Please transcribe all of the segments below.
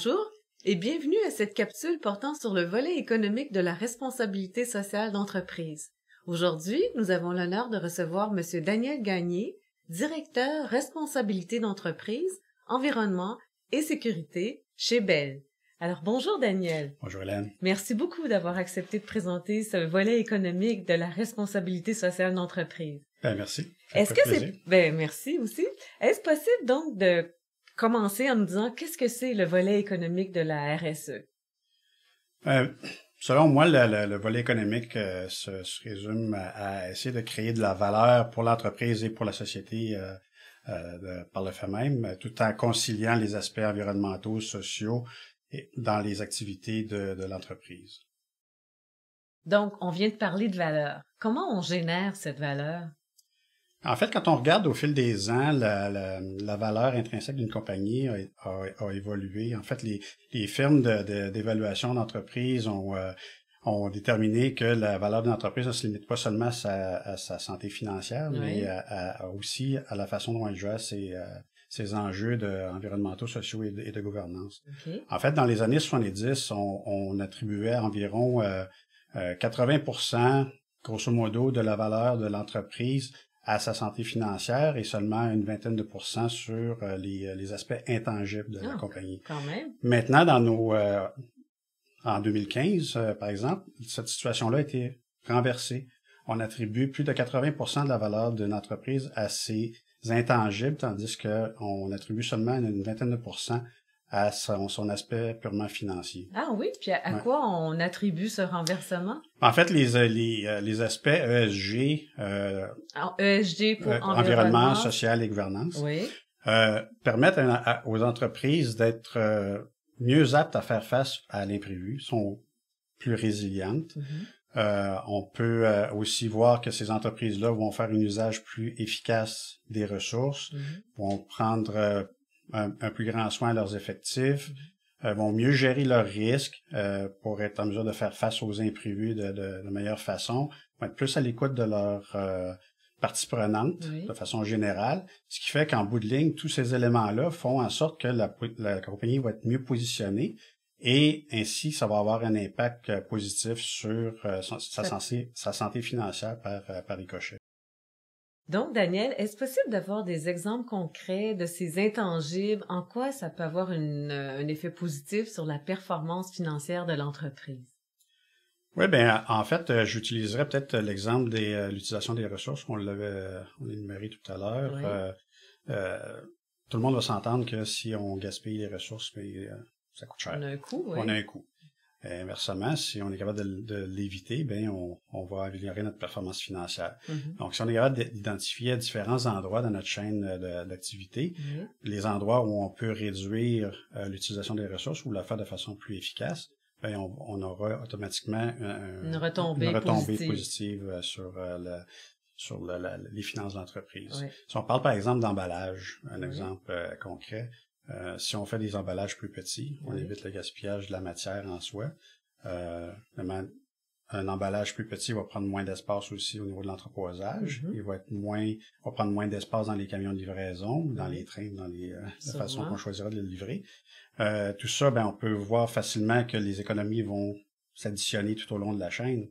Bonjour et bienvenue à cette capsule portant sur le volet économique de la responsabilité sociale d'entreprise. Aujourd'hui, nous avons l'honneur de recevoir M. Daniel Gagné, directeur responsabilité d'entreprise, environnement et sécurité chez Bell. Alors bonjour Daniel. Bonjour Hélène. Merci beaucoup d'avoir accepté de présenter ce volet économique de la responsabilité sociale d'entreprise. Merci. Merci aussi. Est-ce possible donc de commencer en nous disant qu'est-ce que c'est le volet économique de la RSE? Selon moi, le volet économique se résume à essayer de créer de la valeur pour l'entreprise et pour la société par le fait même, tout en conciliant les aspects environnementaux, sociaux et dans les activités de l'entreprise. Donc, on vient de parler de valeur. Comment on génère cette valeur? En fait, quand on regarde au fil des ans, la valeur intrinsèque d'une compagnie a évolué. En fait, les firmes d'évaluation d'entreprise ont déterminé que la valeur d'une entreprise ne se limite pas seulement à sa santé financière, Oui. mais aussi à la façon dont elle gère ses enjeux environnementaux, sociaux et de gouvernance. Okay. En fait, dans les années 70, on attribuait environ 80%, grosso modo, de la valeur de l'entreprise à sa santé financière et seulement une vingtaine de pourcents sur les aspects intangibles de la compagnie. Quand même. Maintenant, en 2015, par exemple, cette situation-là a été renversée. On attribue plus de 80% de la valeur d'une entreprise à ses intangibles, tandis qu'on attribue seulement une vingtaine de pourcents à son aspect purement financier. Ah oui? Puis à quoi on attribue ce renversement? En fait, les aspects ESG, ESG pour environnement, social et gouvernance, oui. Permettent aux entreprises d'être mieux aptes à faire face à l'imprévu, sont plus résilientes. On peut aussi voir que ces entreprises-là vont faire un usage plus efficace des ressources, vont prendre un plus grand soin à leurs effectifs, vont mieux gérer leurs risques pour être en mesure de faire face aux imprévus de meilleure façon, vont être plus à l'écoute de leurs parties prenantes de façon générale, ce qui fait qu'en bout de ligne, tous ces éléments-là font en sorte que la compagnie va être mieux positionnée et ainsi, ça va avoir un impact positif sur sa santé financière par ricochet. Donc, Daniel, est-ce possible d'avoir des exemples concrets de ces intangibles? En quoi ça peut avoir un effet positif sur la performance financière de l'entreprise? Oui, en fait, j'utiliserais peut-être l'exemple de l'utilisation des ressources qu'on l'a énuméré tout à l'heure. Oui. Tout le monde va s'entendre que si on gaspille les ressources, ça coûte cher. On a un coût, oui. On a un coût. Inversement, si on est capable de l'éviter, on va améliorer notre performance financière. Donc, si on est capable d'identifier différents endroits dans notre chaîne d'activité, les endroits où on peut réduire l'utilisation des ressources ou la faire de façon plus efficace, on aura automatiquement une retombée positive sur les finances de l'entreprise. Oui. Si on parle par exemple d'emballage, un exemple concret, si on fait des emballages plus petits, on évite le gaspillage de la matière en soi. Un emballage plus petit va prendre moins d'espace aussi au niveau de l'entreposage. Il va prendre moins d'espace dans les camions de livraison, dans les trains, la façon qu'on choisira de les livrer. Tout ça, on peut voir facilement que les économies vont s'additionner tout au long de la chaîne.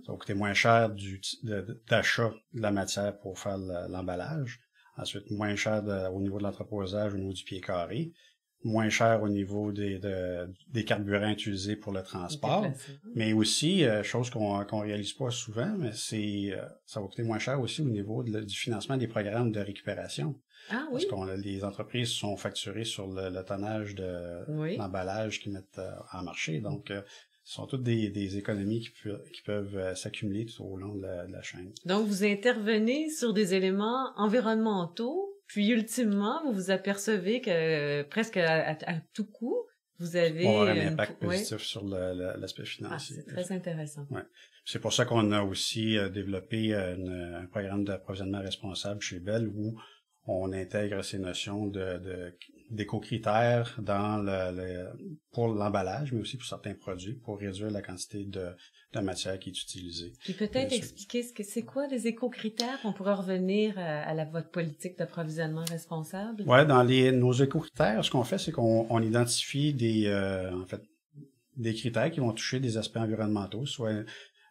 Ça va coûter moins cher d'achat de la matière pour faire l'emballage. Ensuite, moins cher au niveau de l'entreposage, au niveau du pied carré. Moins cher au niveau des carburants utilisés pour le transport. Mais aussi, chose qu'on réalise pas souvent, mais ça va coûter moins cher aussi au niveau du financement des programmes de récupération. Ah oui? Parce que les entreprises sont facturées sur le tonnage l'emballage qu'ils mettent en marché. Donc, ce sont toutes des économies qui peuvent s'accumuler tout au long de la chaîne. Donc, vous intervenez sur des éléments environnementaux, puis ultimement, vous vous apercevez que presque à tout coup, vous avez... On va avoir un impact positif sur l'aspect financier. C'est très intéressant. Ouais. C'est pour ça qu'on a aussi développé un programme d'approvisionnement responsable chez Bell où on intègre ces notions d'éco-critères pour l'emballage, mais aussi pour certains produits, pour réduire la quantité de matière qui est utilisée. Puis peut-être expliquer c'est quoi les éco-critères? On pourrait revenir à votre politique d'approvisionnement responsable. Ouais, dans nos éco-critères, ce qu'on fait, c'est qu'on identifie des critères qui vont toucher des aspects environnementaux, soit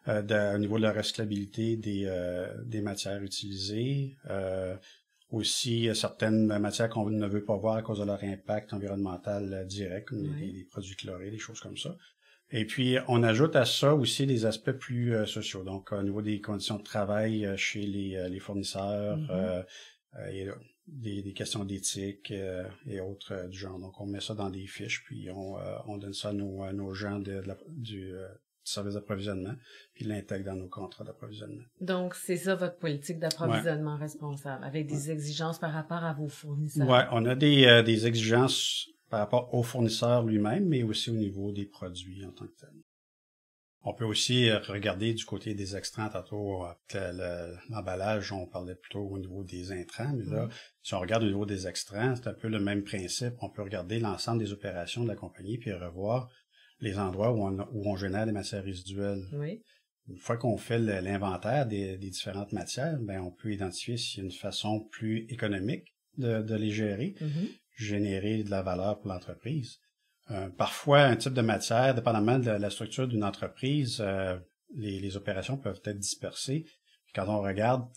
au niveau de la recyclabilité des matières utilisées, aussi certaines matières qu'on ne veut pas voir à cause de leur impact environnemental direct, comme les produits chlorés, des choses comme ça. Et puis, on ajoute à ça aussi des aspects plus sociaux, donc au niveau des conditions de travail chez les fournisseurs, et des questions d'éthique et autres du genre. Donc, on met ça dans des fiches, puis on donne ça à nos gens du service d'approvisionnement, puis ils l'intègrent dans nos contrats d'approvisionnement. Donc, c'est ça votre politique d'approvisionnement responsable, avec des exigences par rapport à vos fournisseurs. Ouais, on a des exigences par rapport au fournisseur lui-même, mais aussi au niveau des produits en tant que tel. On peut aussi regarder du côté des extrants. Tantôt, l'emballage, on parlait plutôt au niveau des intrants, mais là, si on regarde au niveau des extrants, c'est un peu le même principe. On peut regarder l'ensemble des opérations de la compagnie puis revoir les endroits où on génère des matières résiduelles. Oui. Une fois qu'on fait l'inventaire des différentes matières, ben on peut identifier s'il y a une façon plus économique de les gérer, générer de la valeur pour l'entreprise. Parfois, un type de matière, dépendamment de la structure d'une entreprise, les opérations peuvent être dispersées. Puis quand on regarde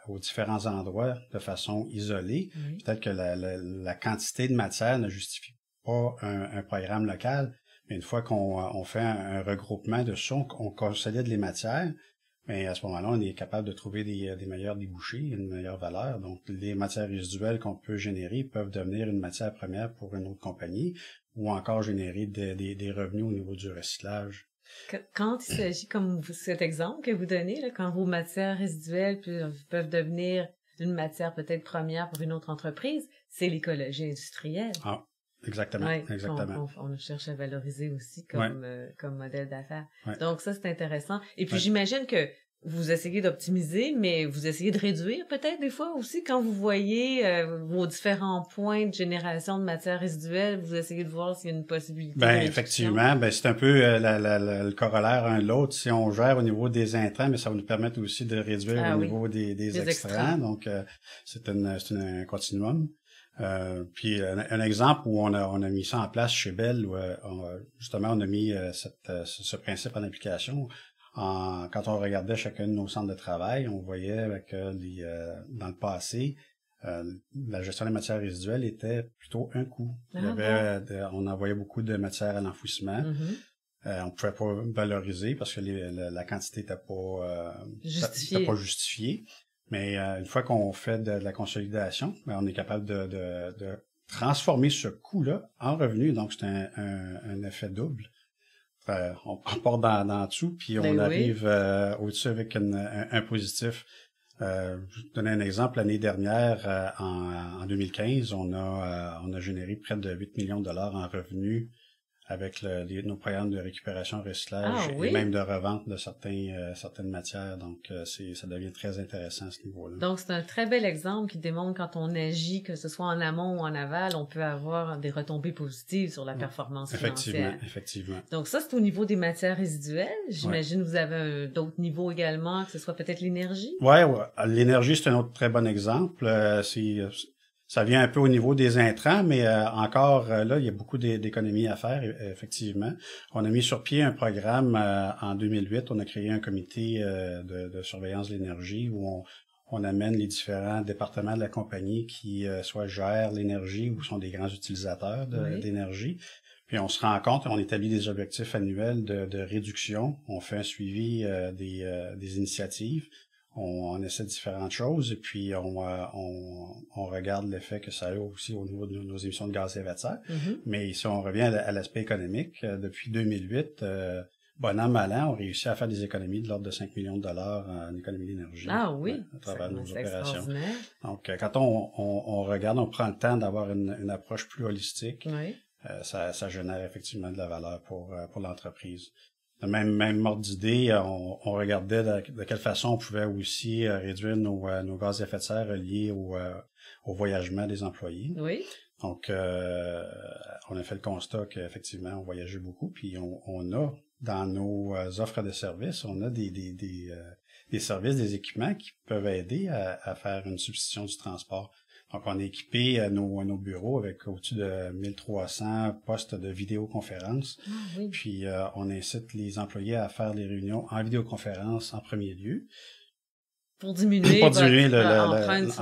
aux différents endroits de façon isolée, peut-être que la quantité de matière ne justifie pas un programme local. Mais une fois qu'on fait un regroupement de ça, on consolide les matières, mais à ce moment-là, on est capable de trouver des meilleurs débouchés, une meilleure valeur. Donc, les matières résiduelles qu'on peut générer peuvent devenir une matière première pour une autre compagnie ou encore générer des revenus au niveau du recyclage. Quand il s'agit, comme cet exemple que vous donnez, là, quand vos matières résiduelles peuvent devenir une matière peut-être première pour une autre entreprise, c'est l'écologie industrielle. Ah, exactement, ouais, exactement. On cherche à valoriser aussi comme modèle d'affaires. Ouais. Donc ça, c'est intéressant. Et puis j'imagine que vous essayez d'optimiser, mais vous essayez de réduire peut-être des fois aussi quand vous voyez vos différents points de génération de matières résiduelles, vous essayez de voir s'il y a une possibilité. Ben effectivement, c'est un peu le corollaire un de l'autre. Si on gère au niveau des intrants, mais ça va nous permettre aussi de réduire au niveau des extrants. Donc c'est un continuum. Puis un exemple où on a mis ça en place chez Bell, où justement on a mis ce principe en application. Quand on regardait chacun de nos centres de travail, on voyait que dans le passé, la gestion des matières résiduelles était plutôt un coût. On envoyait beaucoup de matière à l'enfouissement. On pouvait pas valoriser parce que la quantité n'était pas justifiée. Mais une fois qu'on fait de la consolidation, on est capable de transformer ce coût-là en revenu. Donc, c'est un effet double. On part dans dessous, puis on arrive au-dessus avec un positif. Je vais vous donner un exemple. L'année dernière, en 2015, on a généré près de 8 millions de dollars en revenus avec nos programmes de récupération, recyclage et même de revente de certaines matières. Donc, ça devient très intéressant à ce niveau-là. Donc, c'est un très bel exemple qui démontre quand on agit, que ce soit en amont ou en aval, on peut avoir des retombées positives sur la performance financière. Effectivement. Donc, ça, c'est au niveau des matières résiduelles. J'imagine que vous avez d'autres niveaux également, que ce soit peut-être l'énergie. Ouais. L'énergie, c'est un autre très bon exemple. Ça vient un peu au niveau des intrants, mais encore là, il y a beaucoup d'économies à faire, effectivement. On a mis sur pied un programme en 2008. On a créé un comité de surveillance de l'énergie où on amène les différents départements de la compagnie qui soit gèrent l'énergie ou sont des grands utilisateurs d'énergie. Puis on se rend compte, on établit des objectifs annuels de réduction. On fait un suivi des initiatives. On essaie différentes choses et puis on regarde l'effet que ça a aussi au niveau de nos émissions de gaz à effet de serre. Mais si on revient à l'aspect économique, depuis 2008, bon an, mal an, on réussit à faire des économies de l'ordre de 5 millions de dollars en économie d'énergie. Ah oui, à travers nos opérations. Donc, quand on regarde, on prend le temps d'avoir une approche plus holistique, ça génère effectivement de la valeur pour l'entreprise. le même ordre d'idée, on regardait de quelle façon on pouvait aussi réduire nos gaz à effet de serre liés au voyagement des employés. Oui. Donc, on a fait le constat qu'effectivement, on voyageait beaucoup, puis on a dans nos offres de services, on a des services, des équipements qui peuvent aider à faire une substitution du transport. Donc, on a équipé nos bureaux avec au-dessus de 1300 postes de vidéoconférence. Ah, oui. Puis, on incite les employés à faire les réunions en vidéoconférence en premier lieu. Pour diminuer votre empreinte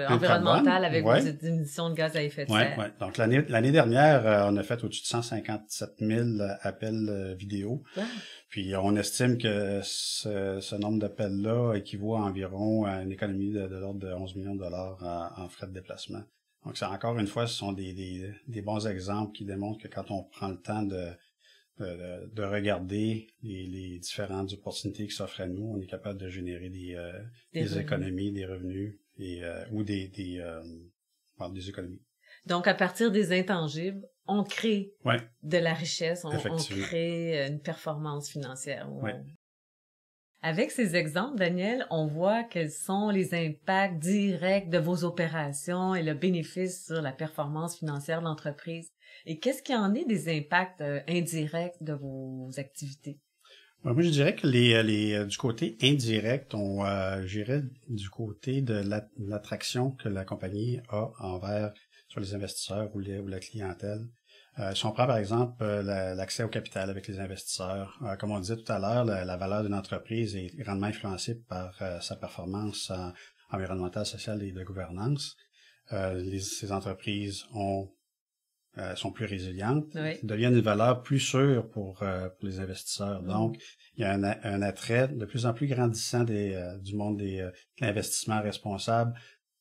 environnementale avec vos émissions de gaz à effet de serre. Ouais. Donc, l'année dernière, on a fait au-dessus de 157 000 appels vidéo. Ah. Puis, on estime que ce nombre d'appels-là équivaut à environ à une économie de l'ordre de 11 millions de dollars en frais de déplacement. Donc, c'est encore une fois, ce sont des bons exemples qui démontrent que quand on prend le temps de regarder les différentes opportunités qui s'offrent à nous, on est capable de générer des économies, des revenus ou des économies. Donc, à partir des intangibles, on crée de la richesse, on crée une performance financière. Avec ces exemples, Daniel, on voit quels sont les impacts directs de vos opérations et le bénéfice sur la performance financière de l'entreprise. Et qu'est-ce qu'il y en est des impacts indirects de vos activités? Moi, je dirais que du côté indirect, j'irais du côté de l'attraction que la compagnie a envers sur les investisseurs ou la clientèle. Si on prend par exemple l'accès au capital avec les investisseurs, comme on disait tout à l'heure, la valeur d'une entreprise est grandement influencée par sa performance environnementale, sociale et de gouvernance. Ces entreprises sont plus résilientes, deviennent une valeur plus sûre pour les investisseurs. Donc, il y a un attrait de plus en plus grandissant du monde de l'investissement responsable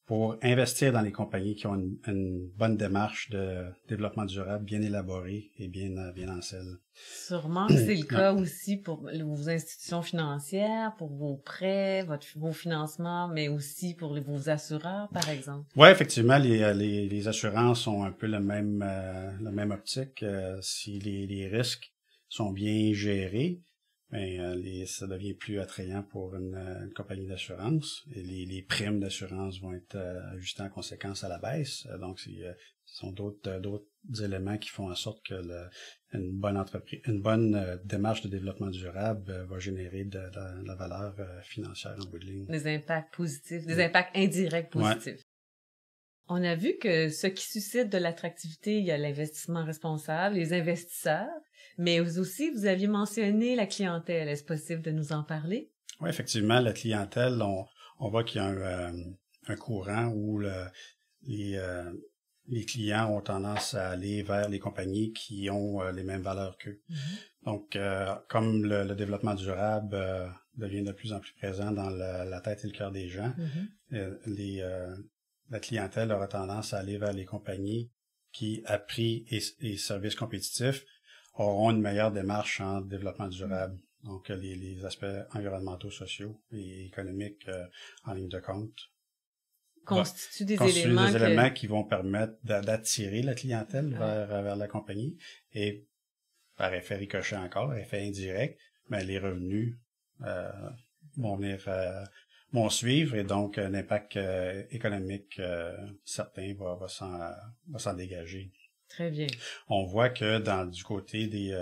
pour investir dans les compagnies qui ont une bonne démarche de développement durable bien élaborée et bien en selle. Sûrement que c'est le cas aussi pour vos institutions financières, pour vos prêts, vos financements, mais aussi pour vos assureurs, par exemple. Oui, effectivement, les assurances ont un peu la même optique. Si les risques sont bien gérés, ça devient plus attrayant pour une compagnie d'assurance. Et les primes d'assurance vont être ajustées en conséquence à la baisse. Donc, ce sont d'autres éléments qui font en sorte que une bonne démarche de développement durable va générer de la valeur financière en bout de ligne. Des impacts positifs, des impacts indirects positifs. Ouais. On a vu que ce qui suscite de l'attractivité, il y a l'investissement responsable, les investisseurs, mais aussi, vous aviez mentionné la clientèle. Est-ce possible de nous en parler? Oui, effectivement, la clientèle, on voit qu'il y a un courant où les clients ont tendance à aller vers les compagnies qui ont les mêmes valeurs qu'eux. Mm-hmm. Donc, comme le développement durable devient de plus en plus présent dans la tête et le cœur des gens, la clientèle aura tendance à aller vers les compagnies qui, à prix et services compétitifs, auront une meilleure démarche en développement durable. Donc, les aspects environnementaux, sociaux et économiques en ligne de compte constituent des éléments qui vont permettre d'attirer la clientèle vers la compagnie et par effet ricochet encore, effet indirect, mais les revenus vont suivre et donc un impact économique certain va s'en dégager. Très bien. On voit que du côté des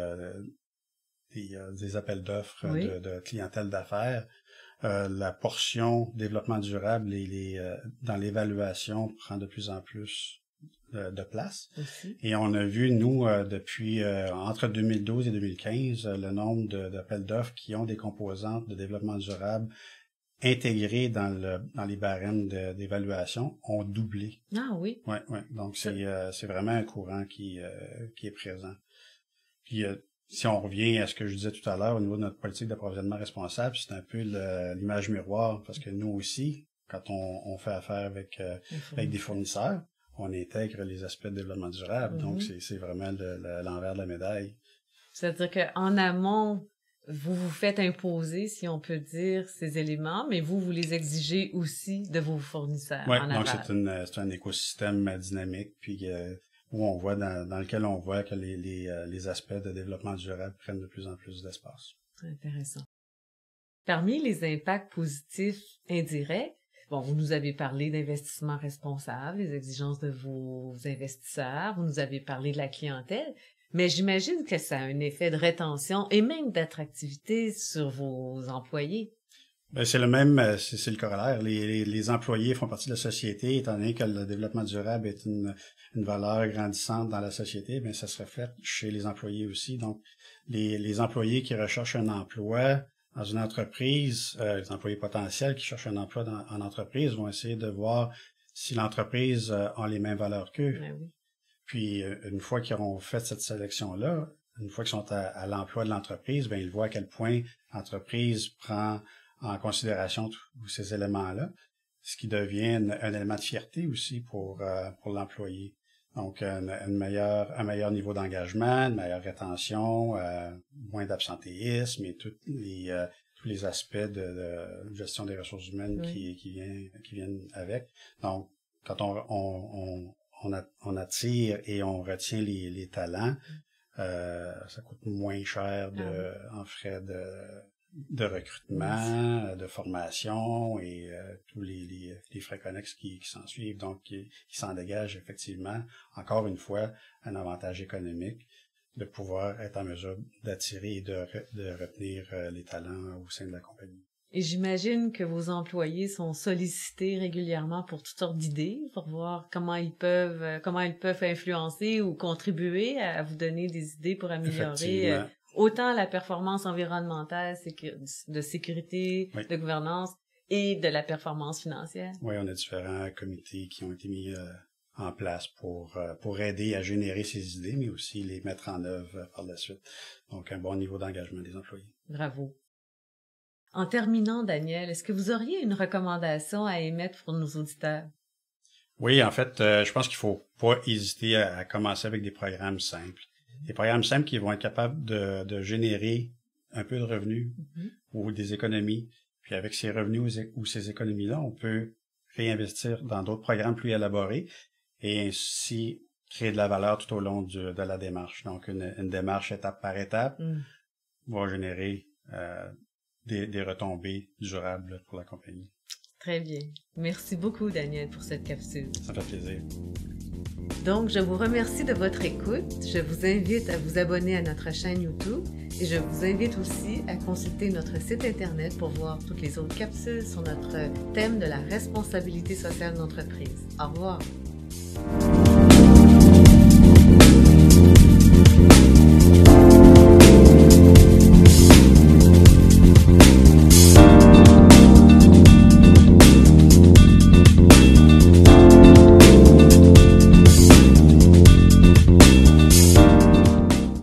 appels d'offres de clientèle d'affaires, la portion développement durable dans l'évaluation prend de plus en plus de place. Aussi. Et on a vu, nous, depuis entre 2012 et 2015, le nombre d'appels d'offres qui ont des composantes de développement durable intégrés dans les barèmes d'évaluation ont doublé. Ah oui. Ouais. Donc c'est vraiment un courant qui est présent. Puis si on revient à ce que je disais tout à l'heure au niveau de notre politique d'approvisionnement responsable, c'est un peu l'image miroir parce que nous aussi, quand on fait affaire avec des fournisseurs, on intègre les aspects de développement durable. Mm-hmm. Donc c'est vraiment l'envers de la médaille. C'est-à-dire qu'en amont, vous faites imposer, si on peut dire, ces éléments, mais vous les exigez aussi de vos fournisseurs. Oui, donc c'est un écosystème dynamique, puis où dans lequel on voit que les aspects de développement durable prennent de plus en plus d'espace. Intéressant. Parmi les impacts positifs indirects, bon, vous nous avez parlé d'investissement responsable, les exigences de vos investisseurs, vous nous avez parlé de la clientèle, mais j'imagine que ça a un effet de rétention et même d'attractivité sur vos employés. Ben, c'est le même, c'est le corollaire. Les employés font partie de la société, étant donné que le développement durable est une valeur grandissante dans la société, bien, ça se reflète chez les employés aussi. Donc, les employés qui recherchent un emploi dans une entreprise, les employés potentiels qui cherchent un emploi en entreprise vont essayer de voir si l'entreprise a les mêmes valeurs qu'eux. Ben oui. Puis, une fois qu'ils auront fait cette sélection-là, une fois qu'ils sont à l'emploi de l'entreprise, bien, ils voient à quel point l'entreprise prend en considération tous ces éléments-là, ce qui devient un élément de fierté aussi pour l'employé. Donc, un meilleur niveau d'engagement, une meilleure rétention, moins d'absentéisme et tous les aspects de gestion des ressources humaines Oui. qui viennent avec. Donc, quand on attire et on retient les talents, ça coûte moins cher en frais de recrutement, de formation et tous les frais connexes qui s'en suivent. Donc, qui s'en dégagent effectivement, encore une fois, un avantage économique de pouvoir être en mesure d'attirer et de retenir les talents au sein de la compagnie. Et j'imagine que vos employés sont sollicités régulièrement pour toutes sortes d'idées, pour voir comment ils peuvent influencer ou contribuer à vous donner des idées pour améliorer autant la performance environnementale, de sécurité, oui. de gouvernance et de la performance financière. Oui, on a différents comités qui ont été mis en place pour aider à générer ces idées, mais aussi les mettre en œuvre par la suite. Donc, un bon niveau d'engagement des employés. Bravo. En terminant, Daniel, est-ce que vous auriez une recommandation à émettre pour nos auditeurs? Oui, en fait, je pense qu'il faut pas hésiter à commencer avec des programmes simples. Des programmes simples qui vont être capables de générer un peu de revenus ou des économies. Puis avec ces revenus ou ces économies-là, on peut réinvestir dans d'autres programmes plus élaborés et ainsi créer de la valeur tout au long de la démarche. Donc, une démarche étape par étape va générer des retombées durables pour la compagnie. Très bien. Merci beaucoup, Daniel, pour cette capsule. Ça fait plaisir. Donc, je vous remercie de votre écoute. Je vous invite à vous abonner à notre chaîne YouTube et je vous invite aussi à consulter notre site Internet pour voir toutes les autres capsules sur notre thème de la responsabilité sociale d'entreprise. Au revoir.